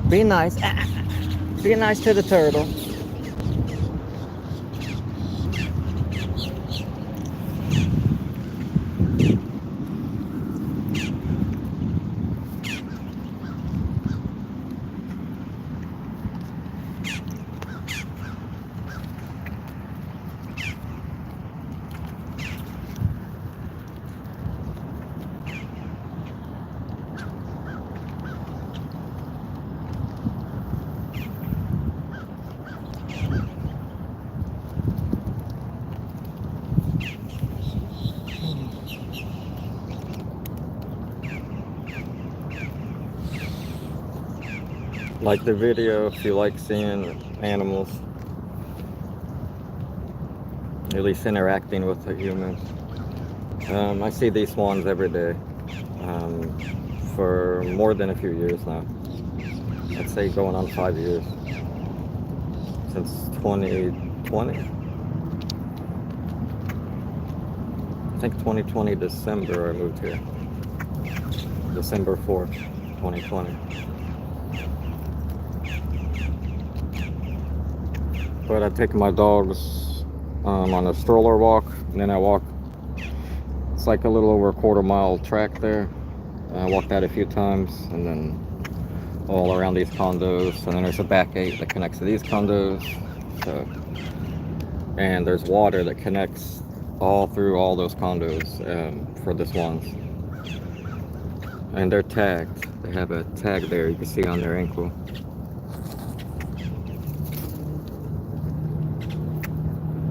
Be nice. Be nice to the turtle. Like the video if you like seeing animals, at least interacting with the humans. I see these swans every day for more than a few years now. I'd say going on 5 years. Since 2020. I think 2020 December I moved here. December 4th, 2020. But I take my dogs on a stroller walk, and then I walk. It's like a little over a quarter-mile track there. I walked that a few times, and then all around these condos, and then there's a back gate that connects to these condos. So, and there's water that connects all through all those condos for the swans. And they're tagged. They have a tag there you can see on their ankle.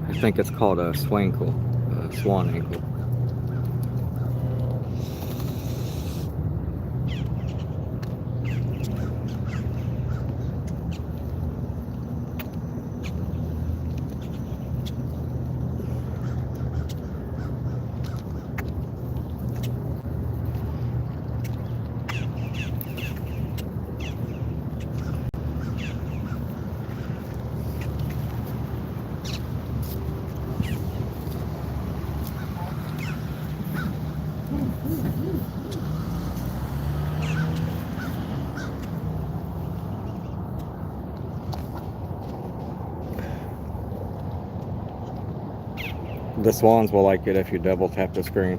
I think it's called a swankle, a swan ankle. The swans will like it if you double tap the screen.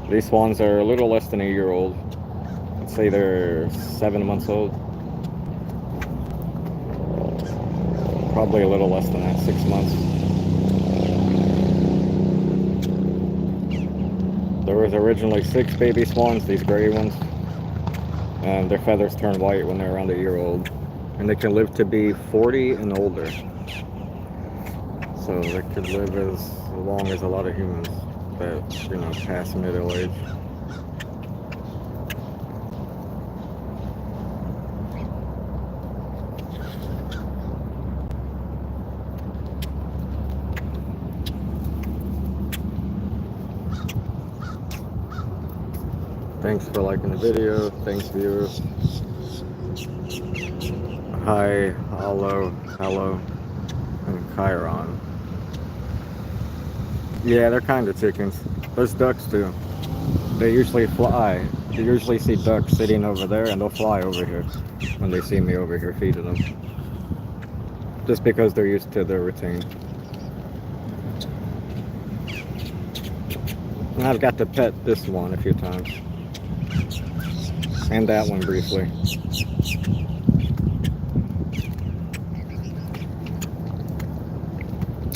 These swans are a little less than a year old. Let's say they're 7 months old. Probably a little less than that, 6 months. There was originally 6 baby swans, these gray ones. And their feathers turn white when they're around a year old. And they can live to be 40 and older. So they could live as long as a lot of humans that, past middle age. Thanks for liking the video. Thanks, viewers. Hi, hello, and Chiron. Yeah, they're kind of chickens. There's ducks too. They usually fly. You usually see ducks sitting over there, and they'll fly over here when they see me over here feeding them. Just because they're used to their routine. And I've got to pet this one a few times. And that one briefly.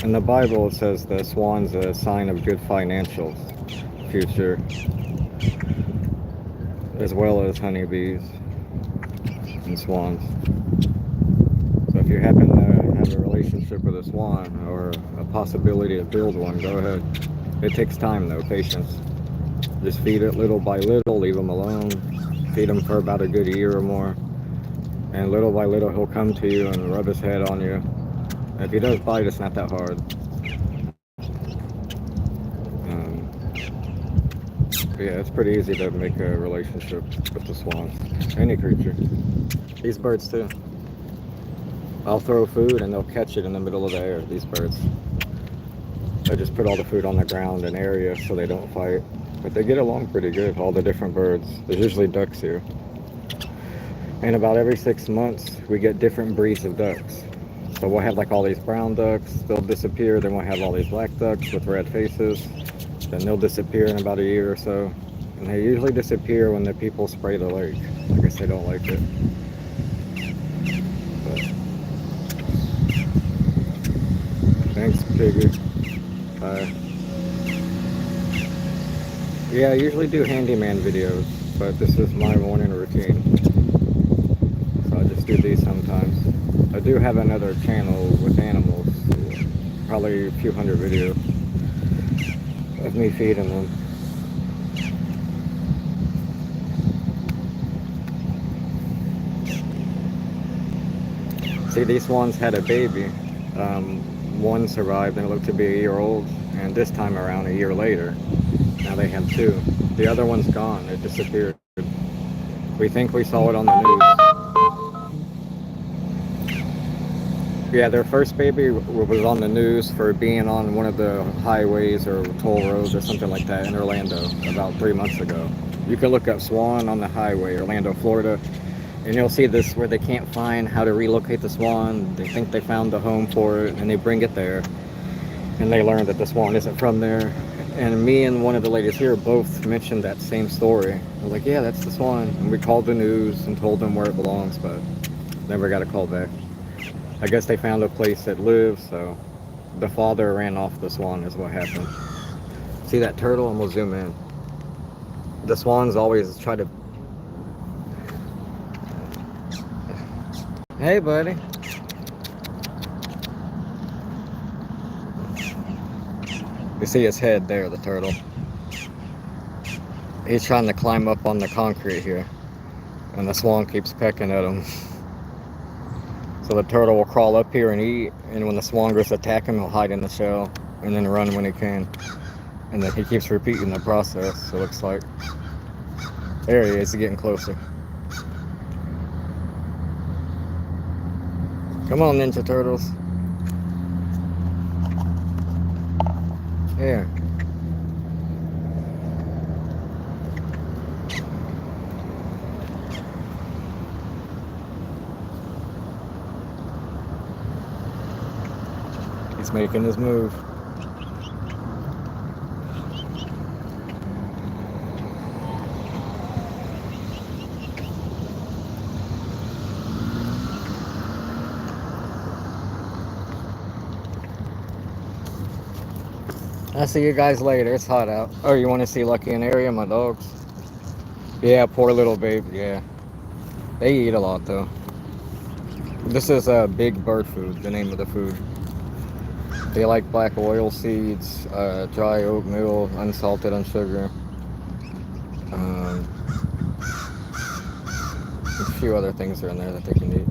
In the Bible it says the swan's a sign of good financial future, as well as honeybees and swans. So if you happen to have a relationship with a swan or a possibility to build one, go ahead. It takes time though, patience. Just feed it little by little, leave him alone. Feed him for about a good year or more. And little by little he'll come to you and rub his head on you. If he does bite, it's not that hard. Yeah, it's pretty easy to make a relationship with the swans. Any creature. These birds too. I'll throw food and they'll catch it in the middle of the air, these birds. I just put all the food on the ground in area so they don't fight. But they get along pretty good, all the different birds. There's usually ducks here. And about every 6 months, we get different breeds of ducks. So we'll have like all these brown ducks, they'll disappear. Then we'll have all these black ducks with red faces. Then they'll disappear in about a year or so. And they usually disappear when the people spray the lake. I guess they don't like it. But thanks, Piggy. Bye. Yeah, I usually do handyman videos, but this is my morning routine. So I just do these sometimes. I do have another channel with animals, probably a few hundred videos of me feeding them. See, these ones had a baby. One survived and it looked to be a year old, and this time around, a year later, now they have two. The other one's gone. It disappeared. We think we saw it on the news. Yeah, their first baby was on the news for being on one of the highways or toll roads or something like that in Orlando about 3 months ago. You can look up swan on the highway, Orlando, Florida, and you'll see this where they can't find how to relocate the swan. They think they found the home for it, and they bring it there, and they learn that the swan isn't from there. And me and one of the ladies here both mentioned that same story. We're like, yeah, that's the swan. And we called the news and told them where it belongs, but never got a call back. I guess they found a place that lives, so the father ran off the swan is what happened. See that turtle? I'm gonna zoom in. The swans always try to... Hey, buddy. You see his head there, the turtle. He's trying to climb up on the concrete here, and the swan keeps pecking at him. So the turtle will crawl up here and eat, and when the swan goes to attack him, he'll hide in the shell and then run when he can. And then he keeps repeating the process, it looks like. There he is, he's getting closer. Come on, Ninja Turtles. Here. He's making his move. I'll see you guys later. It's hot out. Oh, you want to see Lucky and Area, my dogs? Yeah, poor little baby. Yeah. They eat a lot, though. This is Big Bird Food, the name of the food. They like black oil seeds, dry oatmeal, unsalted, unsugar. A few other things are in there that they can eat.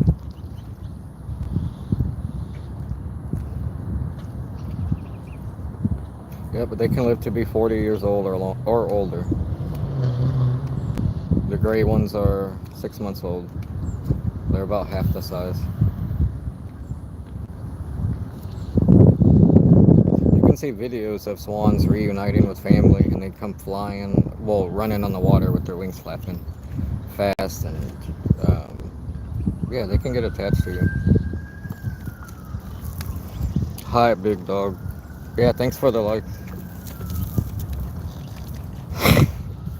Yeah, but they can live to be 40 years old or older. The gray ones are 6 months old. They're about half the size. You can see videos of swans reuniting with family, and they come flying, well, running on the water with their wings flapping fast, and yeah, they can get attached to you. Hi, big dog. Yeah, thanks for the like.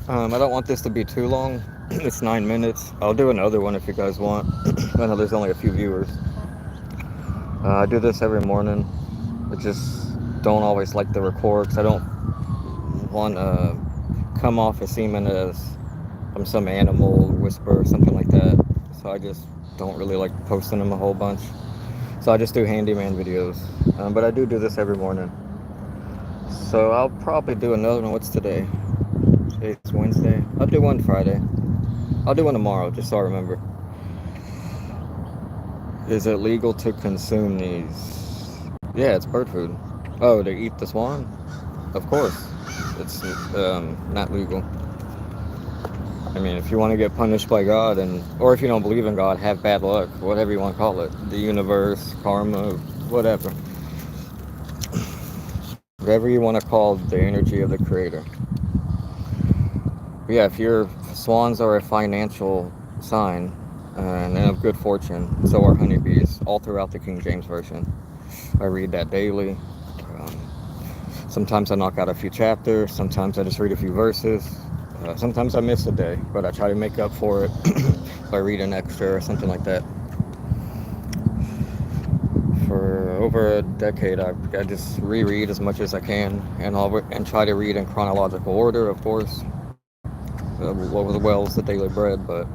I don't want this to be too long. It's 9 minutes. I'll do another one if you guys want. I know there's only a few viewers. I do this every morning. I just don't always like to record because I don't want to come off as seeming as I'm some animal whisperer or something like that. So I just don't really like posting them a whole bunch. So I just do handyman videos. But I do this every morning. So I'll probably do another one. What's today? It's Wednesday. I'll do one Friday. I'll do one tomorrow, just so I remember. Is it legal to consume these? Yeah, it's bird food. Oh, to eat the swan? Of course. It's not legal. I mean, if you want to get punished by God, or if you don't believe in God, have bad luck, whatever you want to call it. The universe, karma, whatever. Whatever you want to call the energy of the Creator. But yeah, if your swans are a financial sign, and of good fortune. So are honeybees, all throughout the King James Version. I read that daily. Sometimes I knock out a few chapters. Sometimes I just read a few verses. Sometimes I miss a day, but I try to make up for it by reading extra or something like that. For over a decade, I just reread as much as I can, and try to read in chronological order, of course. As well as the daily bread, but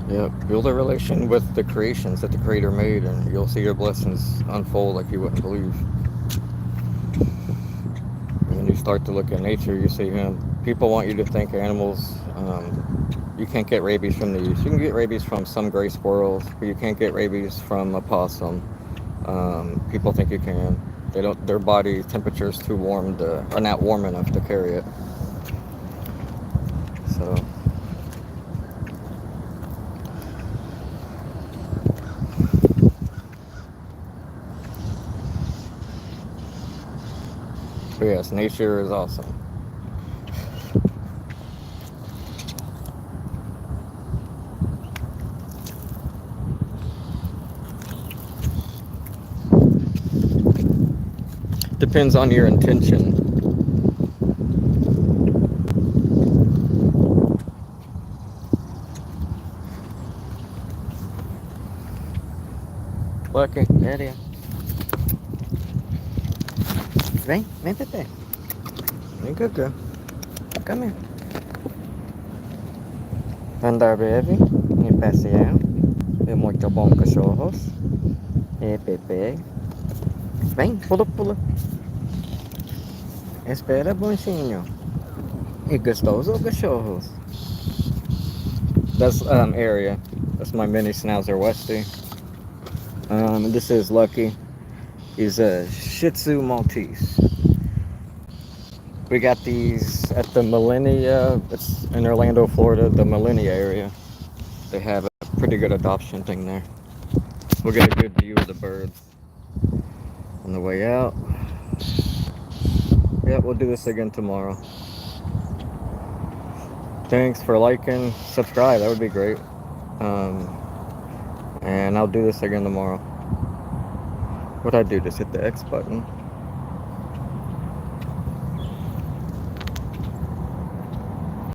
yeah, build a relation with the creations that the Creator made, and you'll see your blessings unfold like you wouldn't believe. When you start to look at nature, you see people want you to think animals. You can't get rabies from these. You can get rabies from some gray squirrels, but you can't get rabies from a possum. People think you can. They don't. Their body temperature is too warm are not warm enough to carry it. So. But yes, nature is awesome. Depends on your intention. Lucky, Eddie. Vem, Pepe. Vem, Cucu. Come here. Andar breve e passear. É muito bom, cachorros. E Pepe. Vem, pula, pula. Espera, bonchinho. E gostoso, cachorros. That's area. That's my mini schnauzer, Westy. This is Lucky. He's a Shih Tzu Maltese. We got these at the Millennia. It's in Orlando, Florida, the Millennia area. They have a pretty good adoption thing there. We'll get a good view of the birds on the way out. Yeah, we'll do this again tomorrow. Thanks for liking, subscribe. That would be great. And I'll do this again tomorrow. What'd I do? Just hit the X button.